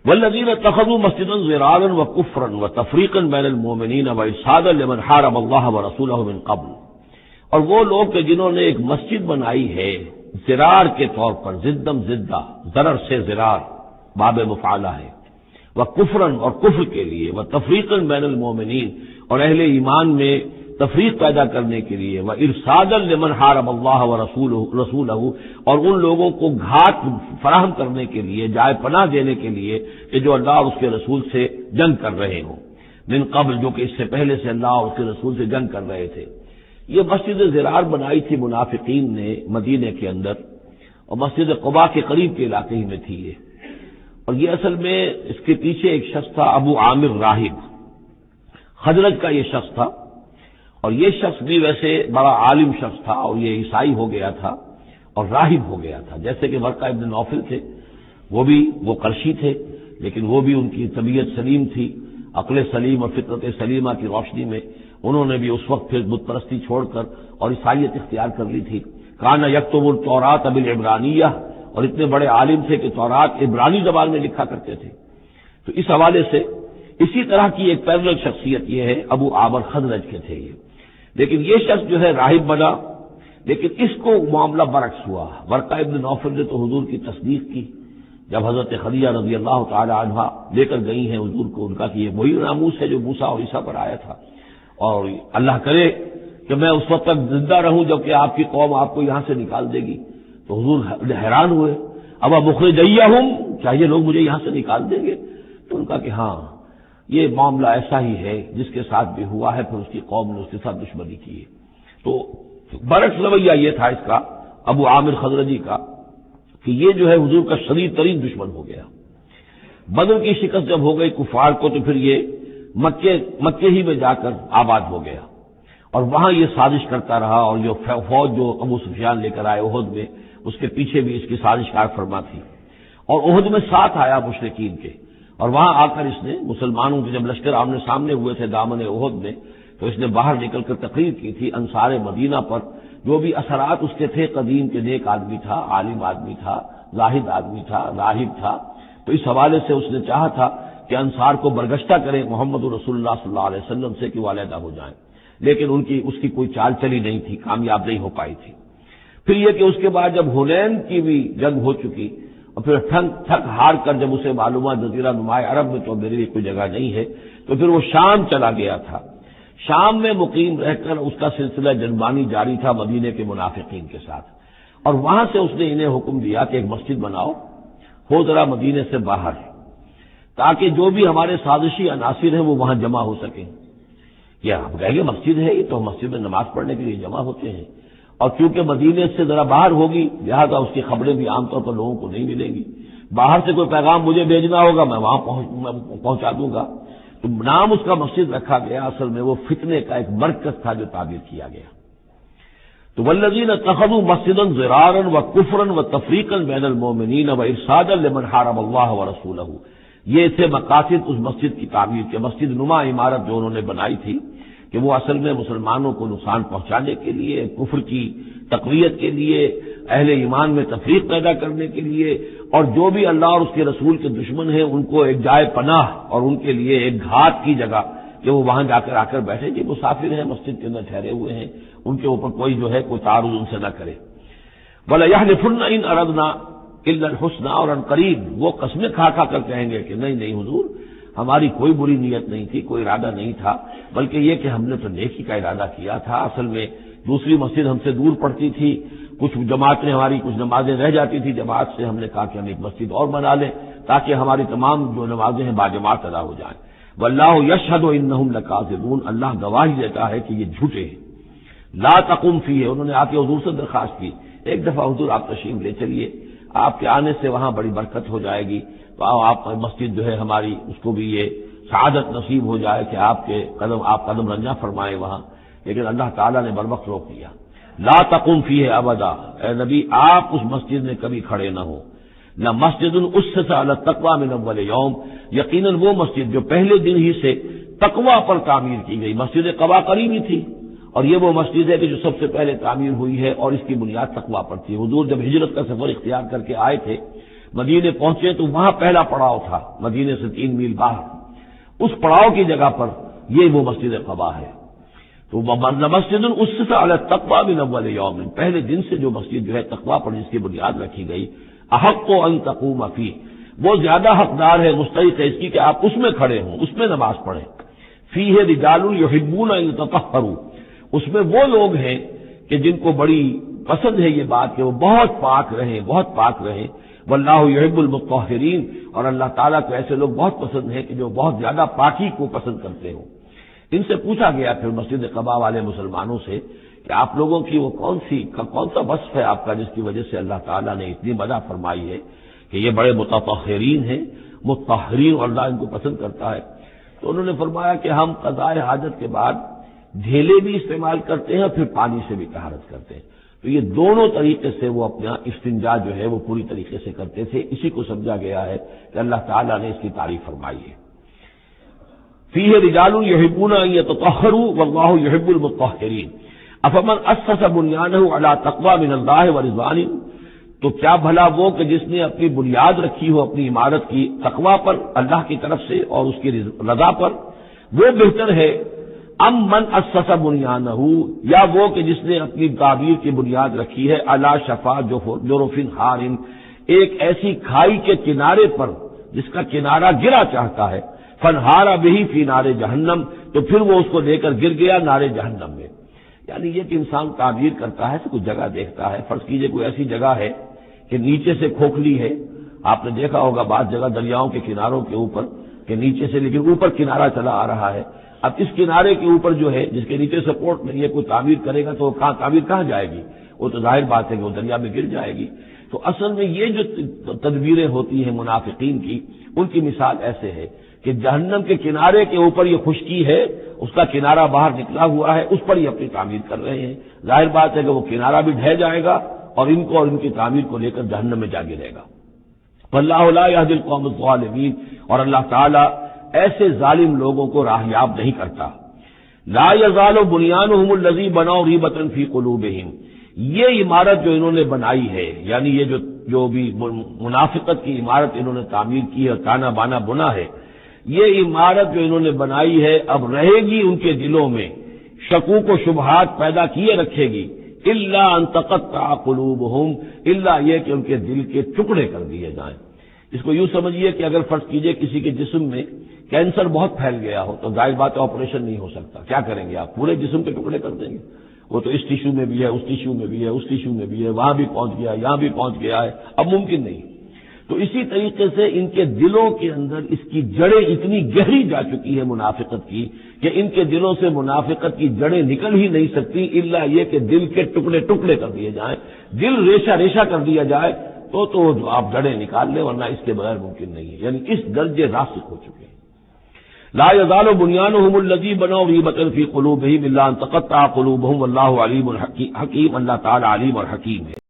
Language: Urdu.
والذین اتخذوا مسجدا ضرارا وکفرا وتفریقا بین المؤمنین وارصادا لمن حارب اللہ ورسولہ من قبل، اور وہ لوگ کہ جنہوں نے ایک مسجد بنائی ہے ضرار کے طور پر، زدم زدہ، ضرر سے ضرار باب مفعلہ ہے، وکفرا اور کفر کے لیے، وتفریقا بین المؤمنین اور اہل ایمان میں تفریق پیدا کرنے کے لیے، وارصادا لمن حارب اللہ ورسولہ اور ان لوگوں کو گھات فراہم کرنے کے لیے، جائے پناہ دینے کے لیے کہ جو اللہ اور اس کے رسول سے جنگ کر رہے ہوں، من قبل جو کہ اس سے پہلے سے اللہ اور اس کے رسول سے جنگ کر رہے تھے۔ یہ مسجد ضرار بنائی تھی منافقین نے مدینے کے اندر، اور مسجد قباء کے قریب کے علاقے ہی میں تھی یہ، اور یہ اصل میں اس کے پیچھے ایک شخص تھا ابو عامر راہب، خزرج کا یہ شخص تھا، اور یہ شخص بھی ویسے بڑا عالم شخص تھا، اور یہ عیسائی ہو گیا تھا اور راہب ہو گیا تھا، جیسے کہ ورقہ ابن نوفل تھے، وہ قرشی تھے، لیکن وہ بھی ان کی طبیعت سلیم تھی، عقل سلیم اور فطرت سلیمہ کی روشنی میں انہوں نے بھی اس وقت پھر بت پرستی چھوڑ کر اور عیسائیت اختیار کر لی تھی۔ کان یکتب التوراۃ بالعبرانیہ، اور اتنے بڑے عالم تھے کہ تورات عبرانی زبان میں لکھا کرتے تھے۔ تو اس حوالے سے اسی طرح کی ایک پیرلل شخصیت یہ ہے، ابو عامر خزرج کے تھے یہ، لیکن یہ شخص جو ہے راہب بنا، لیکن اس کو معاملہ برعکس ہوا۔ ورقہ ابن نوفل نے تو حضور کی تصدیق کی جب حضرت خدیجہ رضی اللہ تعالی عنہا لے کر گئی ہیں حضور کو، ان کا کہ یہ وہی ناموس ہے جو موسیٰ اور عیسیٰ پر آیا تھا، اور اللہ کرے کہ میں اس وقت تک زندہ رہوں جب کہ آپ کی قوم آپ کو یہاں سے نکال دے گی۔ تو حضور حیران ہوئے، اب مخرجیہم، کیا یہ لوگ مجھے یہاں سے نکال دیں گے؟ تو ان کا کہ ہاں یہ معاملہ ایسا ہی ہے جس کے ساتھ بھی ہوا ہے، پھر اس کی قوم نے اس کے ساتھ دشمنی کی ہے۔ تو برعکس رویہ یہ تھا اس کا ابو عامر خزرجی کا کہ یہ جو ہے حضور کا شدید ترین دشمن ہو گیا۔ بدر کی شکست جب ہو گئی کفار کو، تو پھر یہ مکے ہی میں جا کر آباد ہو گیا، اور وہاں یہ سازش کرتا رہا، اور جو فوج جو ابو سفیان لے کر آئے احد میں، اس کے پیچھے بھی اس کی سازش کار فرما تھی، اور احد میں ساتھ آیا مشرکین کے، اور وہاں آ کر اس نے مسلمانوں کے جب لشکر آمنے سامنے ہوئے تھے دامن احد میں، تو اس نے باہر نکل کر تقریر کی تھی انصار مدینہ پر، جو بھی اثرات اس کے تھے، قدیم کے نیک آدمی تھا، عالم آدمی تھا، زاہد آدمی تھا، راہب تھا، تو اس حوالے سے اس نے چاہا تھا کہ انصار کو برگشتہ کریں محمد رسول اللہ صلی اللہ علیہ وسلم سے کہ وہ علیحدہ ہو جائیں، لیکن اس کی کوئی چال چلی نہیں تھی، کامیاب نہیں ہو پائی تھی۔ پھر یہ کہ اس کے بعد جب حنین کی بھی جنگ ہو چکی، اور پھر تھک ہار کر جب اسے معلوم ہوا جزیرہ نمائے عرب میں تو میرے لیے کوئی جگہ نہیں ہے، تو پھر وہ شام چلا گیا تھا۔ شام میں مقیم رہ کر اس کا سلسلہ جنبانی جاری تھا مدینے کے منافقین کے ساتھ، اور وہاں سے اس نے انہیں حکم دیا کہ ایک مسجد بناؤ، ہو ذرا مدینے سے باہر، تاکہ جو بھی ہمارے سازشی عناصر ہیں وہ وہاں جمع ہو سکیں۔ یہ آپ کہیں گے مسجد ہے، یہ تو مسجد میں نماز پڑھنے کے لیے جمع ہوتے ہیں، اور چونکہ مدینے سے ذرا باہر ہوگی لہذا اس کی خبریں بھی عام طور پر لوگوں کو نہیں ملیں گی، باہر سے کوئی پیغام مجھے بھیجنا ہوگا میں وہاں پہنچا دوں گا۔ تو نام اس کا مسجد رکھا گیا، اصل میں وہ فتنے کا ایک مرکز تھا جو تعبیر کیا گیا۔ تو والذین اتخذوا مسجدا ضرارا وکفرا وتفریقا بین المؤمنین وارصادا لمن حارب اللہ ورسولہ، یہ تھے مقاصد اس مسجد کی تعمیر کے، مسجد نما عمارت جو انہوں نے بنائی تھی کہ وہ اصل میں مسلمانوں کو نقصان پہنچانے کے لیے، کفر کی تقویت کے لیے، اہل ایمان میں تفریق پیدا کرنے کے لیے، اور جو بھی اللہ اور اس کے رسول کے دشمن ہیں ان کو ایک جائے پناہ اور ان کے لیے ایک گھات کی جگہ کہ وہ وہاں جا کر آ کر بیٹھے، جی مسافر ہیں مسجد کے اندر ٹھہرے ہوئے ہیں، ان کے اوپر کوئی جو ہے کوئی تعارض ان سے نہ کرے۔ وَلَيَحْلِفُنَّ إِنْ أَرَدْنَا إِلَّا الْحُسْنَى، اور عن قریب وہ قسمیں کھا کھا کر کہیں گے کہ نہیں نہیں حضور، ہماری کوئی بری نیت نہیں تھی، کوئی ارادہ نہیں تھا، بلکہ یہ کہ ہم نے تو نیکی کا ارادہ کیا تھا، اصل میں دوسری مسجد ہم سے دور پڑتی تھی، کچھ جماعتیں ہماری کچھ نمازیں رہ جاتی تھی جماعت سے، ہم نے کہا کہ ہم ایک مسجد اور بنا لیں تاکہ ہماری تمام جو نمازیں ہیں باجماعت ادا ہو جائیں۔ واللہ یشہد انہم لکاذبون، اللہ گواہی دیتا ہے کہ یہ جھوٹے ہیں۔ لا تقم فیہ، انہوں نے آ کے حضور سے درخواست کی، ایک دفعہ حضور آپ تشریف لے چلیے، آپ کے آنے سے وہاں بڑی برکت ہو جائے گی، تو آپ مسجد جو ہے ہماری اس کو بھی یہ سعادت نصیب ہو جائے کہ آپ قدم رنجہ فرمائیں وہاں، لیکن اللہ تعالیٰ نے بروقت روک دیا۔ لا تقم فیہ ابدا، اے نبی آپ اس مسجد میں کبھی کھڑے نہ ہو۔ نہ مسجد اسست علی التقوی من اول یوم، یقیناً وہ مسجد جو پہلے دن ہی سے تقوی پر تعمیر کی گئی، مسجد قباء قریب ہی تھی، اور یہ وہ مسجد ہے کہ جو سب سے پہلے تعمیر ہوئی ہے اور اس کی بنیاد تقوی پر تھی۔ حضور جب ہجرت کا سفر اختیار کر کے آئے تھے مدینے پہنچے تو وہاں پہلا پڑاؤ تھا، مدینے سے 3 میل باہر، اس پڑاؤ کی جگہ پر یہ وہ مسجد قباء ہے۔ تو مسجد اسس علی التقوی من اول یوم، پہلے دن سے جو مسجد جو ہے تقوی پر جس کی بنیاد رکھی گئی، احق ان تقوم فیہ، وہ زیادہ حقدار ہے، مستحق ہے اس کی کہ آپ اس میں کھڑے ہوں، اس میں نماز پڑھیں۔ فیہ رجال یحبون ان یتطہروا، اس میں وہ لوگ ہیں کہ جن کو بڑی پسند ہے یہ بات کہ وہ بہت پاک رہیں، بہت پاک رہیں۔ واللہ یحب المطہرین، اور اللہ تعالیٰ کو ایسے لوگ بہت پسند ہیں کہ جو بہت زیادہ پاکی کو پسند کرتے ہوں۔ ان سے پوچھا گیا پھر مسجد قباء والے مسلمانوں سے کہ آپ لوگوں کی وہ کون سا وصف ہے آپ کا جس کی وجہ سے اللہ تعالیٰ نے اتنی مدح فرمائی ہے کہ یہ بڑے متطہرین ہیں، مطہرین، اور اللہ ان کو پسند کرتا ہے؟ تو انہوں نے فرمایا کہ ہم قضاء حاجت کے بعد ڈھیلے بھی استعمال کرتے ہیں اور پھر پانی سے بھی طہارت کرتے ہیں۔ تو یہ دونوں طریقے سے وہ اپنا استنجا جو ہے وہ پوری طریقے سے کرتے تھے، اسی کو سمجھا گیا ہے کہ اللہ تعالیٰ نے اس کی تعریف فرمائی ہے۔ فیہ رجال یحبون ان یتطہروا واللہ یحب المطہرین افمن اسس بنیانہ علی تقوی من اللہ ورضوان، تو کیا بھلا وہ کہ جس نے اپنی بنیاد رکھی ہو اپنی عمارت کی تقوی پر اللہ کی طرف سے اور اس کی رضا پر، وہ بہتر ہے ام من اسس بنیانہ، یا وہ کہ جس نے اپنی تعبیر کی بنیاد رکھی ہے علی شفا جرف ہار، ایک ایسی کھائی کے کنارے پر جس کا کنارہ گرا چاہتا ہے، فنہارا بہی فی نار جہنم، تو پھر وہ اس کو لے کر گر گیا نار جہنم میں۔ یعنی یہ کہ انسان تعبیر کرتا ہے تو کچھ جگہ دیکھتا ہے، فرض کیجئے کوئی ایسی جگہ ہے کہ نیچے سے کھوکھلی ہے، آپ نے دیکھا ہوگا بعض جگہ دریاؤں کے کناروں کے اوپر کہ نیچے سے لیکن اوپر کنارہ چلا آ رہا ہے، اب اس کنارے کے اوپر جو ہے جس کے نیچے سپورٹ نہیں ہے کوئی تعمیر کرے گا تو تعمیر کہاں جائے گی؟ وہ تو ظاہر بات ہے کہ وہ دریا میں گر جائے گی۔ تو اصل میں یہ جو تدبیریں ہوتی ہیں منافقین کی، ان کی مثال ایسے ہے کہ جہنم کے کنارے کے اوپر یہ خشکی ہے، اس کا کنارہ باہر نکلا ہوا ہے، اس پر یہ اپنی تعمیر کر رہے ہیں، ظاہر بات ہے کہ وہ کنارہ بھی ڈھہ جائے گا اور ان کو اور ان کی تعمیر کو لے کر جہنم میں جا گرے گا۔ واللہ لا یہدی القوم الظالمین، اور اللہ تعالیٰ ایسے ظالم لوگوں کو راہیاب نہیں کرتا۔ لا یزال بنیانہم الذی بنوا ریبۃ فی قلوبہم، یہ عمارت جو انہوں نے بنائی ہے، یعنی یہ جو بھی منافقت کی عمارت انہوں نے تعمیر کی ہے، تانا بانا بنا ہے، یہ عمارت جو انہوں نے بنائی ہے اب رہے گی ان کے دلوں میں، شکوک و شبہات پیدا کیے رکھے گی، الا ان تقطع قلوبہم، الا یہ کہ ان کے دل کے ٹکڑے کر دیے جائیں۔ اس کو یوں سمجھیے کہ اگر فرض کیجئے کسی کے جسم میں کینسر بہت پھیل گیا ہو تو ظاہر بات ہے آپریشن نہیں ہو سکتا، کیا کریں گے آپ؟ پورے جسم کے ٹکڑے کر دیں گے، وہ تو اس ٹیشو میں بھی ہے، اس ٹیشو میں بھی ہے، اس ٹیشو میں بھی ہے، وہاں بھی پہنچ گیا، یہاں بھی پہنچ گیا ہے، اب ممکن نہیں۔ تو اسی طریقے سے ان کے دلوں کے اندر اس کی جڑیں اتنی گہری جا چکی ہے منافقت کی کہ ان کے دلوں سے منافقت کی جڑیں نکل ہی نہیں سکتی، الا یہ کہ دل کے ٹکڑے ٹکڑے کر دیے جائیں، دل ریشہ ریشہ کر دیا جائے تو آپ جڑیں نکال لیں، ورنہ اس کے بغیر ممکن نہیں ہے، یعنی اس درجے راسخ ہو چکے ہیں۔ لا یزال بنیانہم الذی بنوا ریبۃ فی قلوبہم الا ان تقطع قلوبہم واللہ علیم حکیم، اللہ تعالی علیم اور حکیم ہے۔